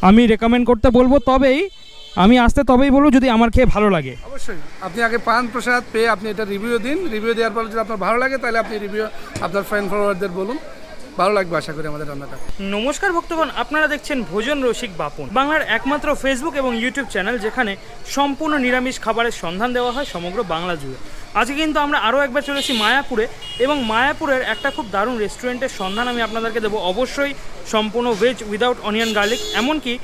আমি রেকমেন্ড করতে বলবো, তবেই আমি আসতে তবেই বলবো যদি আমার খেয়ে ভালো লাগে। অবশ্যই আপনি আগে পান প্রসাদ পেয়ে আপনি এটা রিভিউ দিন, রিভিউ দেওয়ার পর যদি আপনার ভালো লাগে তাহলে আপনি রিভিউ আপনার ফ্রেন্ড ফলোয়ারদের বলুন, ভালো লাগবে আশা করি আমাদের রান্নাটা। নমস্কার ভক্তগণ, আপনারা দেখছেন ভোজন রসিক বাপন, বাংলার একমাত্র ফেসবুক এবং ইউটিউব চ্যানেল যেখানে সম্পূর্ণ নিরামিষ খাবারের সন্ধান দেওয়া হয় সমগ্র বাংলা জুড়ে। আজকে কিন্তু আমরা আরও একবার চলেছি মায়াপুরে, এবং মায়াপুরের একটা খুব দারুণ রেস্টুরেন্টের সন্ধান আমি আপনাদেরকে দেবো। অবশ্যই সম্পূর্ণ ভেজ উইদাউট অনিয়ন গার্লিক, এমনকি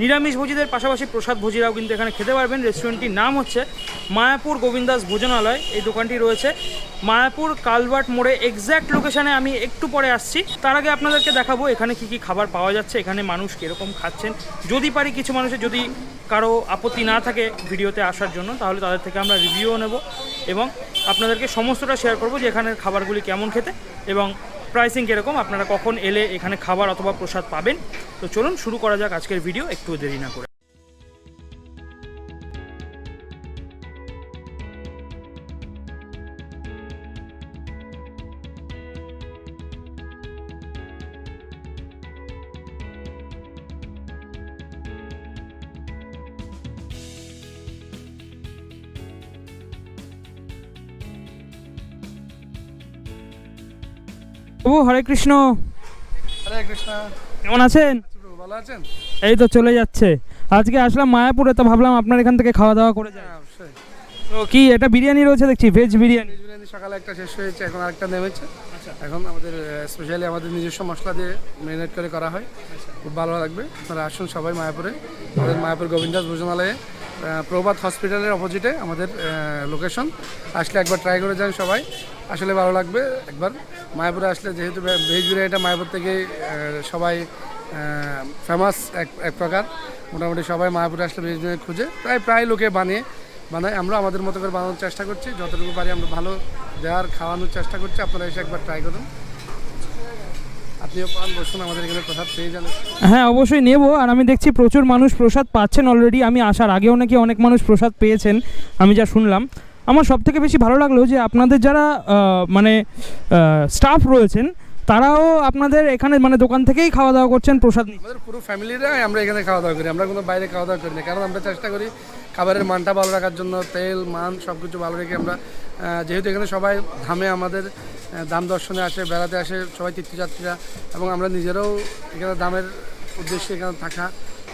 নিরামিষ ভোজীদের পাশাপাশি প্রসাদ ভোজীরাও কিন্তু এখানে খেতে পারবেন। রেস্টুরেন্টটির নাম হচ্ছে মায়াপুর গোবিন্দাস ভোজনালয়। এই দোকানটি রয়েছে মায়াপুর কালভার্ট মোড়ে, এক্স্যাক্ট লোকেশানে আমি একটু পরে আসছি। তার আগে আপনাদেরকে দেখাবো এখানে কি কি খাবার পাওয়া যাচ্ছে, এখানে মানুষ কীরকম খাচ্ছেন। যদি পারি কিছু মানুষের যদি কারো আপত্তি না থাকে ভিডিওতে আসার জন্য, তাহলে তাদের থেকে আমরা রিভিউও নেব এবং আপনাদেরকে সমস্তটা শেয়ার করবো যে এখানের খাবারগুলি কেমন খেতে এবং প্রাইসিং কীরকম, আপনারা কখন এলে এখানে খাবার অথবা প্রসাদ পাবেন। তো চলুন শুরু করা যাক আজকের ভিডিও, একটু দেরি না করে। ও হরে কৃষ্ণ। হরে কৃষ্ণ। কেমন আছেন? ভালো আছেন? এই তো চলে যাচ্ছে। আজকে আসলাম মায়াপুরে, তো ভাবলাম আপনার এখান থেকে খাওয়া দাওয়া করে যাই। অবশ্যই। তো কি এটা বিরিয়ানি রয়েছে দেখছি, ভেজ বিরিয়ানি। ভেজ বিরিয়ানি সকালে একটা শেষ হয়েছে, এখন আরেকটা নেমেছে। এখন আমাদের স্পেশালি আমাদের নিজস্ব মশলা দিয়ে ম্যারিনেট করে করা হয়, খুব ভালো লাগবে। আপনারা আসুন সবাই মায়াপুরে, আমাদের মায়াপুর গোবিন্দাস ভোজনালয়ে, প্রভাত হসপিটালের অপোজিটে আমাদের লোকেশন। আসলে একবার ট্রাই করে যান সবাই, আসলে ভালো লাগবে। একবার মায়াপুরে আসলে, যেহেতু ভেজ বিরিয়ানিটা মায়াপুর থেকে সবাই ফেমাস এক প্রকার, মোটামুটি সবাই মায়াপুরে আসলে ভেজ বিরিয়ানি খুঁজে, প্রায় লোকে বানায়। আমরা আমাদের মতো করে বানানোর চেষ্টা করছি, যতটুকু পারি আমরা ভালো দেওয়ার খাওয়ানোর চেষ্টা করছি। আপনারা এসে একবার ট্রাই করুন, আপনিও পান, বসুন, আমাদের এখানে প্রসাদ পেয়ে যান। হ্যাঁ অবশ্যই নেব। আর আমি দেখছি প্রচুর মানুষ প্রসাদ পাচ্ছেন অলরেডি। আমি আসার আগেও নাকি অনেক মানুষ প্রসাদ পেয়েছেন, আমি যা শুনলাম। আমার সবথেকে বেশি ভালো লাগলো যে আপনাদের যারা মানে স্টাফ রয়েছেন তারাও আপনাদের এখানে মানে দোকান থেকেই খাওয়া দাওয়া করছেন, প্রসাদ নিয়ে। আমাদের পুরো ফ্যামিলিরাই আমরা এখানে খাওয়া দাওয়া করি, আমরা কোনো বাইরে খাওয়া দাওয়া করি না, কারণ আমরা চেষ্টা করি খাবারের মানটা ভালো রাখার জন্য। তেল মান সব কিছু ভালো রেখে আমরা, যেহেতু এখানে সবাই ধামে আমাদের দাম দর্শনে আসে, বেড়াতে আসে সবাই তীর্থযাত্রীরা, এবং আমরা নিজেরাও এখানে দামের উদ্দেশ্যে এখানে থাকা,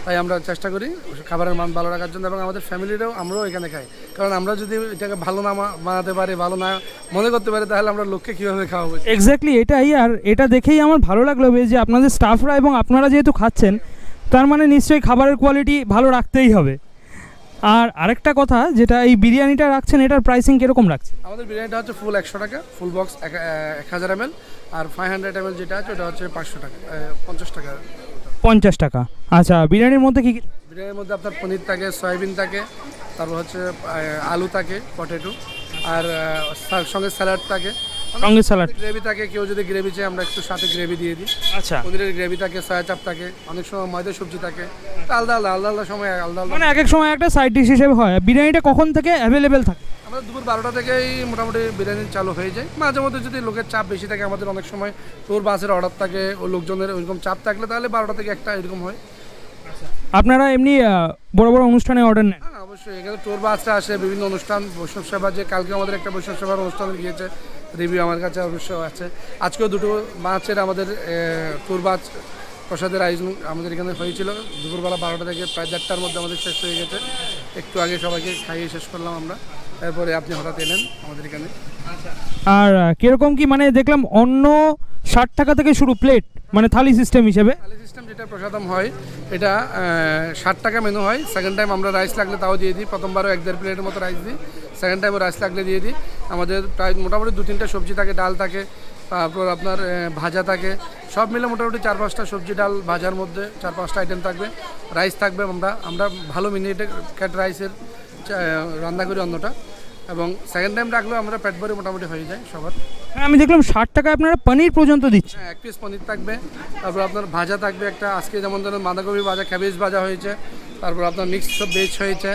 তাই আমরা চেষ্টা করি খাবারের মান ভালো রাখার জন্য। এবং আমাদের ফ্যামিলিরাও আমরাও এখানে খাই, কারণ আমরা যদি এটাকে ভালো না বানাতে পারি, ভালো না মনে করতে পারি, তাহলে আমরা লোককে কীভাবে খাওয়াবো। এক্স্যাক্টলি এটাই। আর এটা দেখেই আমার ভালো লাগলো বেশ যে আপনাদের স্টাফরা এবং আপনারা যেহেতু খাচ্ছেন, তার মানে নিশ্চয়ই খাবারের কোয়ালিটি ভালো রাখতেই হবে। আর আরেকটা কথা, যেটা এই বিরিয়ানিটা রাখছেন, এটার প্রাইসিং কীরকম রাখছে? আমাদের বিরিয়ানিটা হচ্ছে ফুল 100 টাকা, ফুল বক্স 1000 ml, আর 500 ml যেটা আছে ওটা হচ্ছে 500 টাকা, 50 টাকা। 50 টাকা। আচ্ছা, বিরিয়ানির মধ্যে কী কী? বিরিয়ানির মধ্যে আপনার পনির থাকে, সয়াবিন থাকে, তারপর হচ্ছে আলু থাকে, পটেটো, আর সঙ্গে স্যালাড থাকে, সঙ্গে স্যালাড, গ্রেভি থাকে। কেউ যদি গ্রেভি চায় আমরা একটু সাথে গ্রেভি দিয়ে দিই। আচ্ছা, পনিরের গ্রেভি থাকে, সয়া চাপ থাকে, অনেক সময় ময়দা সবজি থাকে, আলাদা আলাদা সময় আলাদা আলাদা, মানে এক এক সময় একটা সাইড ডিশ হিসেবে হয়। বিরিয়ানিটা কখন থেকে অ্যাভেলেবেল থাকে? আমাদের দুপুর 12টা থেকেই মোটামুটি বিরিয়ানি চালু হয়ে যায়। মাঝে মধ্যে যদি লোকের চাপ বেশি থাকে, আমাদের অনেক সময় তোর বাসের অর্ডার থাকে, ও লোকজনের ওইরকম চাপ থাকলে তাহলে 12টা থেকে একটা এরকম হয়। আপনারা এমনি বড় বড় অনুষ্ঠানে অর্ডার নেন? হ্যাঁ অবশ্যই, এখানে টোর বাসটা আসে, বিভিন্ন অনুষ্ঠান, বৈষ্ণব সেবা, যে কালকে আমাদের একটা বৈষ্ণব সেবার অনুষ্ঠানে গিয়েছে, রিভিউ আমার কাছে অবশ্য আছে। আজকেও দুটো মাছের আমাদের টোর বাস প্রসাদের আয়োজন আমাদের এখানে হয়েছিল। দুপুরবেলা 12টা থেকে প্রায় 1:30টার মধ্যে আমাদের শেষ হয়ে গেছে। একটু আগে সবাইকে খাইয়ে শেষ করলাম আমরা, তারপরে আপনি হঠাৎ এলেন আমাদের এখানে। আর কীরকম কি, মানে দেখলাম অন্য 60 টাকা থেকে শুরু প্লেট, মানে থালি সিস্টেম হিসেবে। থালি সিস্টেম যেটা প্রসাদম হয়, এটা 60 টাকা মেনু হয়। সেকেন্ড টাইম আমরা রাইস লাগলে তাও দিয়ে দিই। প্রথমবারও 1-1.5 প্লেটের মতো রাইস দিই, সেকেন্ড টাইমও রাইস লাগলে দিয়ে দিই। আমাদের প্রায় মোটামুটি 2-3টা সবজি থাকে, ডাল থাকে, তারপর আপনার ভাজা থাকে, সব মিলে মোটামুটি 4-5টা সবজি, ডাল, ভাজার মধ্যে 4-5টা আইটেম থাকবে, রাইস থাকবে। আমরা ভালো মিনিটে ক্যাট রাইসের রান্না করি অন্যটা, এবং সেকেন্ড টাইম রাখলেও আমরা পেট ভরে মোটামুটি হয়ে যায় সবার। হ্যাঁ, আমি দেখলাম 60 টাকায় আপনারা পনির পর্যন্ত দিচ্ছেন। হ্যাঁ, 1 পিস পনির থাকবে, তারপর আপনার ভাজা থাকবে একটা, আজকে যেমন ধরুন বাঁধাকপি ভাজা, ক্যাবেজ ভাজা হয়েছে, তারপর আপনার মিক্স সব ভেজ হয়েছে,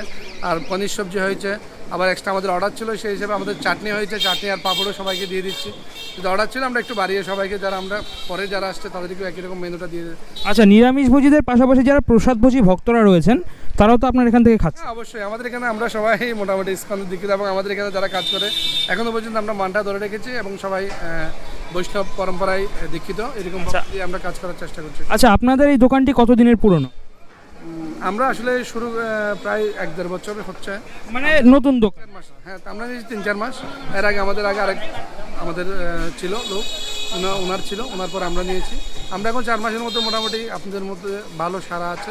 আর পনির সবজি হয়েছে। আবার এক্সট্রা আমাদের অর্ডার ছিল, সেই হিসেবে আমাদের চাটনি হয়েছে, চাটনি আর পাঁপড়ও সবাইকে দিয়ে দিচ্ছি। যদি অর্ডার ছিল আমরা একটু বাড়িয়ে সবাইকে, যারা আমরা পরে যারা আসছে তাদেরকেও একই রকম মেনুটা দিয়ে দিই। আচ্ছা, নিরামিষভোজীদের পাশাপাশি যারা প্রসাদভোজী ভক্তরা রয়েছেন তারাও তো আপনার এখান থেকে খাচ্ছে? হ্যাঁ, অবশ্যই। আমাদের এখানে আমরা সবাই মোটামুটি ইস্কনের দীক্ষিত, এবং আমাদের এখানে যারা কাজ করে এখনো পর্যন্ত আমরা মানটা ধরে রেখেছি, এবং সবাই বৈষ্ণব পরম্পরায় দীক্ষিত, এরকম দিয়ে আমরা কাজ করার চেষ্টা করছি। আচ্ছা, আপনাদের এই দোকানটি কতদিনের পুরনো? আমরা আসলে শুরু প্রায় 1-1.5 বছর হচ্ছে, মানে নতুন দোকান? 4 মাস। হ্যাঁ, আমরা নিয়েছি 3-4 মাস। এর আগে আমাদের আরেক আমাদের ছিল লোক, ওনার ছিল, ওনার পর আমরা নিয়েছি। আমরা এখন 4 মাসের মধ্যে মোটামুটি আপনাদের মধ্যে ভালো সারা আছে।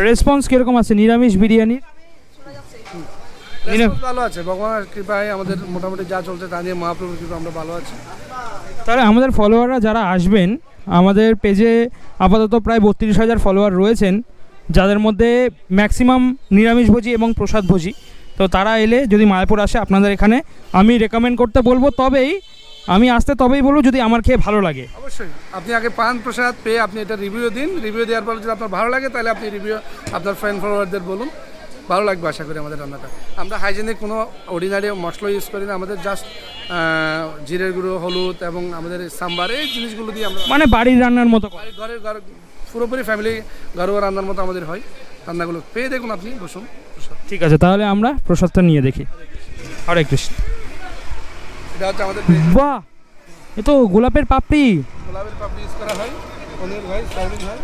রেসপন্স কিরকম আছে নিরামিষ বিরিয়ানির? ভালো আছে, ভগবানের কৃপায় আমাদের মোটামুটি যা চলছে তা নিয়ে মহাপ্রভুর কৃপা আমরা ভালো আছি। তাহলে আমাদের ফলোয়াররা যারা আসবেন, আমাদের পেজে আপাতত প্রায় 32,000 ফলোয়ার রয়েছেন, যাদের মধ্যে ম্যাক্সিমাম নিরামিষভোজী এবং প্রসাদভোজী। তো তারা এলে যদি মায়াপুর আসে আপনাদের এখানে আমি রেকমেন্ড করতে বলবো, তবেই বলবো যদি আমার খেয়ে ভালো লাগে। অবশ্যই আপনি আগে পান প্রসাদ পেয়ে আপনি এটা রিভিউ দিন, রিভিউ দেওয়ার পর যদি আপনার ভালো লাগে তাহলে আপনি রিভিউ আপনার ফ্রেন্ড ফলোয়ারদের বলুন, ভালো লাগবে আশা করি আমাদের রান্নাটা। আমরা হাইজেনিক কোনো অর্ডিনারি মশলা ইউজ করি না, আমাদের জাস্ট জিরের গুঁড়ো, হলুদ এবং আমাদের সাম্বার, এই জিনিসগুলো দিয়ে আমরা মানে বাড়ির রান্নার মতো ঘরের পুরোপুরি ফ্যামিলি ঘরোয়া রান্নার মতো আমাদের হয়। রান্নাগুলো পেয়ে দেখুন, আপনি বসুন। ঠিক আছে, তাহলে আমরা প্রসাদটা নিয়ে দেখি। হরে কৃষ্ণ। এটা হচ্ছে আমাদের বাহ, এ তো গোলাপের পাপড়ি। গোলাপের পাপড়ি ইউজ করা হয়, পনির হয়, সয়াবিন হয়।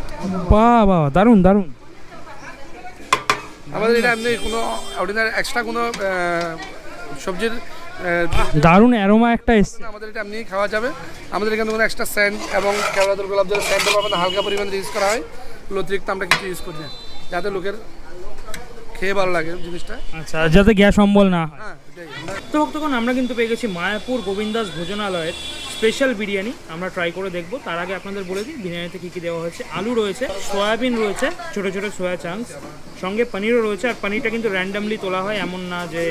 বাহ বাহ, দারুণ দারুণ। আমাদের এটা এমনি কোনো অর্ডিনারি এক্সট্রা কোনো সবজির দারুণ অ্যারোমা একটা এসছে। আমাদের এটা এমনি খাওয়া যাবে। আমাদের এখানে কোনো এক্সট্রা স্যান্ড এবং কেওড়াদের গোলাপ জলের স্যান্ডও পাবেন, হালকা পরিমাণে ইউজ করা হয়। অতিরিক্ত আমরা কিছু ইউজ করি না, যাতে লোকের খেয়ে ভালো লাগে জিনিসটা। আচ্ছা, যাতে গ্যাস অম্বল না হয়। হ্যাঁ, এটাই। তো তখন আমরা কিন্তু পেয়ে গেছি মায়াপুর গোবিন্দাস ভোজনালয়ের স্পেশাল বিরিয়ানি। আমরা ট্রাই করে দেখবো। তার আগে আপনাদের বলে দিই বিরিয়ানিতে কী কী দেওয়া হয়েছে। আলু রয়েছে, সয়াবিন রয়েছে, ছোটো ছোটো সয়া চাংস, সঙ্গে পনিরও রয়েছে। আর পনিরটা কিন্তু র্যান্ডামলি তোলা হয়, এমন না যে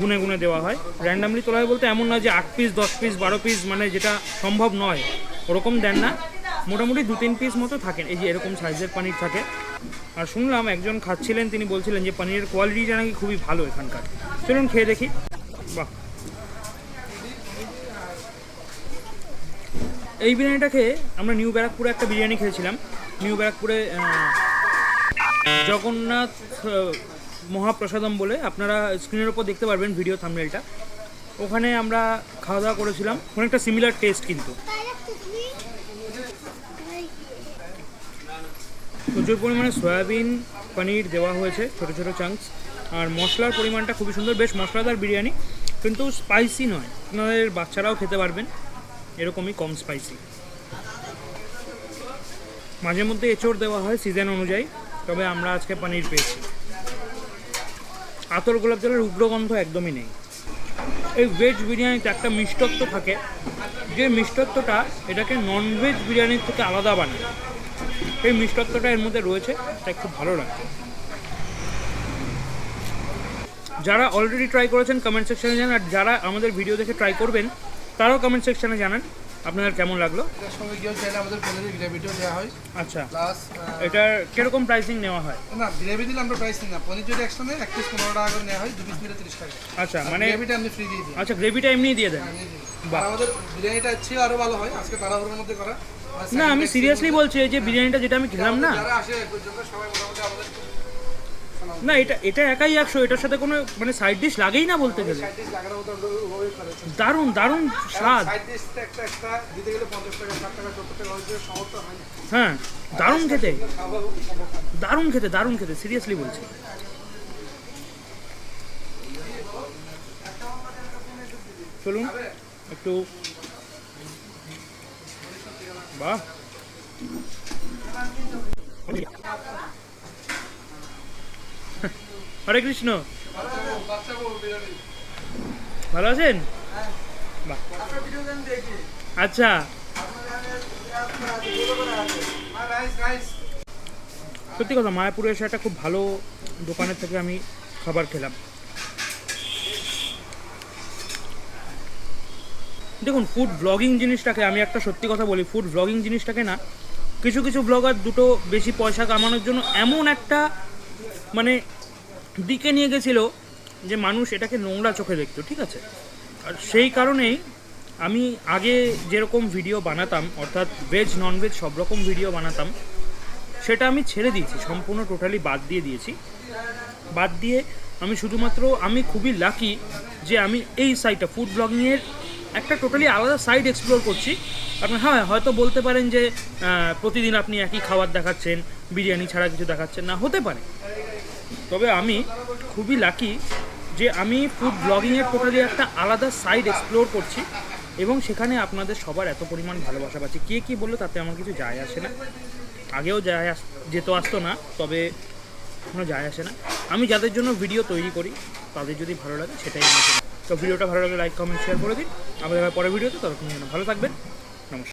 গুনে গুনে দেওয়া হয়। র্যান্ডামলি তোলা হয় বলতে এমন না যে 8 পিস 10 পিস 12 পিস, মানে যেটা সম্ভব নয় ওরকম দেন না। মোটামুটি 2-3 পিস মতো থাকেন। এই যে এরকম সাইজের পনির থাকে। আর শুনলাম একজন খাচ্ছিলেন, তিনি বলছিলেন যে পনিরের কোয়ালিটিটা নাকি খুবই ভালো এখানকার। চলুন খেয়ে দেখি। বাহ, এই বিরিয়ানিটা খেয়ে আমরা নিউ ব্যারাকপুরে একটা বিরিয়ানি খেয়েছিলাম। নিউ ব্যারাকপুরে জগন্নাথ মহাপ্রসাদম বলে, আপনারা স্ক্রিনের ওপর দেখতে পারবেন ভিডিও থাম্বনেলটা। ওখানে আমরা খাওয়া দাওয়া করেছিলাম, অনেকটা সিমিলার টেস্ট কিন্তু। প্রচুর পরিমাণে সয়াবিন পনির দেওয়া হয়েছে, ছোটো ছোটো চাংস। আর মশলার পরিমাণটা খুবই সুন্দর, বেশ মশলাদার বিরিয়ানি, কিন্তু স্পাইসি নয়। আপনাদের বাচ্চারাও খেতে পারবেন, এরকমই কম স্পাইসি। মাঝে মধ্যে এঁচড় দেওয়া হয় সিজন অনুযায়ী, তবে আমরা আজকে পনির পেয়েছি। আতর গোলাপ জলের উগ্রগন্ধ একদমই নেই। এই ভেজ বিরিয়ানিতে একটা মিষ্টত্ব থাকে, যে মিষ্টত্বটা এটাকে ননভেজ বিরিয়ানির থেকে আলাদা বানায়। এই মিষ্টত্বটা এর মধ্যে রয়েছে, তাই খুব ভালো লাগছে। যারা অলরেডি ট্রাই করেছেন কমেন্ট সেকশানে জানান, আর যারা আমাদের ভিডিও দেখে ট্রাই করবেন তারাও কমেন্ট সেকশানে জানান আপনাদের কেমন লাগলো। এটার সঙ্গে কেউ চাইলে আমাদের পনিরের গ্রেভিটাও দেওয়া হয়। আচ্ছা, প্লাস এটার কিরকম প্রাইসিং নেওয়া হয়? না, গ্রেভি দিলে আমরা প্রাইস নিই না। পনির যদি এক্সট্রা নেয় 1 পিস 15 টাকা করে নেওয়া হয়, 2 পিস নিলে 30 টাকা। আচ্ছা, মানে গ্রেভিটা আপনি ফ্রি দিয়ে দিই। আচ্ছা, গ্রেভিটা এমনি দিয়ে দেন? আর আমাদের বিরিয়ানিটা ছিল আরো ভালো হয়, আজকে তাড়াহুড়োর মধ্যে করা। না, আমি সিরিয়াসলি বলছি, এই যে বিরিয়ানিটা যেটা আমি খেলাম না, যারা আসে পর্যন্ত সবাই মোটামুটি আমাদের না, এটা একাই 100, এটার সাথে কোনো মানে সাইড ডিশ লাগেই না বলতে গেলে। দারুণ দারুণ স্বাদ। হ্যাঁ, দারুণ খেতে, দারুণ খেতে, দারুণ খেতে, সিরিয়াসলি বলছি। চলুন একটু। বাহ, হরে কৃষ্ণ। ভালো আছেন? বাহ, আচ্ছা। সত্যি কথা, মায়াপুরে এসে একটা খুব ভালো দোকানের থেকে আমি খাবার খেলাম। দেখুন, ফুড ব্লগিং জিনিসটাকে, আমি একটা সত্যি কথা বলি, ফুড ব্লগিং জিনিসটাকে না, কিছু কিছু ব্লগার দুটো বেশি পয়সা কামানোর জন্য এমন একটা মানে দিকে নিয়ে গেছিলো যে মানুষ এটাকে নোংরা চোখে দেখতো, ঠিক আছে। আর সেই কারণেই আমি আগে যেরকম ভিডিও বানাতাম, অর্থাৎ ভেজ ননভেজ সব রকম ভিডিও বানাতাম, সেটা আমি ছেড়ে দিয়েছি, সম্পূর্ণ টোটালি বাদ দিয়ে দিয়েছি। বাদ দিয়ে আমি শুধুমাত্র, আমি খুবই লাকি যে আমি এই সাইটটা ফুড ব্লগিংয়ের একটা টোটালি আলাদা সাইড এক্সপ্লোর করছি। আপনি হ্যাঁ হয়তো বলতে পারেন যে প্রতিদিন আপনি একই খাবার দেখাচ্ছেন, বিরিয়ানি ছাড়া কিছু দেখাচ্ছেন না, হতে পারে। তবে আমি খুবই লাকি যে আমি ফুড ব্লগিংয়ের টোটালি একটা আলাদা সাইড এক্সপ্লোর করছি এবং সেখানে আপনাদের সবার এত পরিমাণ ভালোবাসা পাচ্ছি। কে কী বললো তাতে আমার কিছু যায় আসে না, আগেও যেত আসতো না, তবে কোনো যায় আসে না। আমি যাদের জন্য ভিডিও তৈরি করি তাদের যদি ভালো লাগে সেটাই আমি করি। তো ভিডিওটা ভালো লাগলে লাইক কমেন্ট শেয়ার করে দিন। আমাদের পরের ভিডিওতে ততক্ষণ ভালো থাকবেন।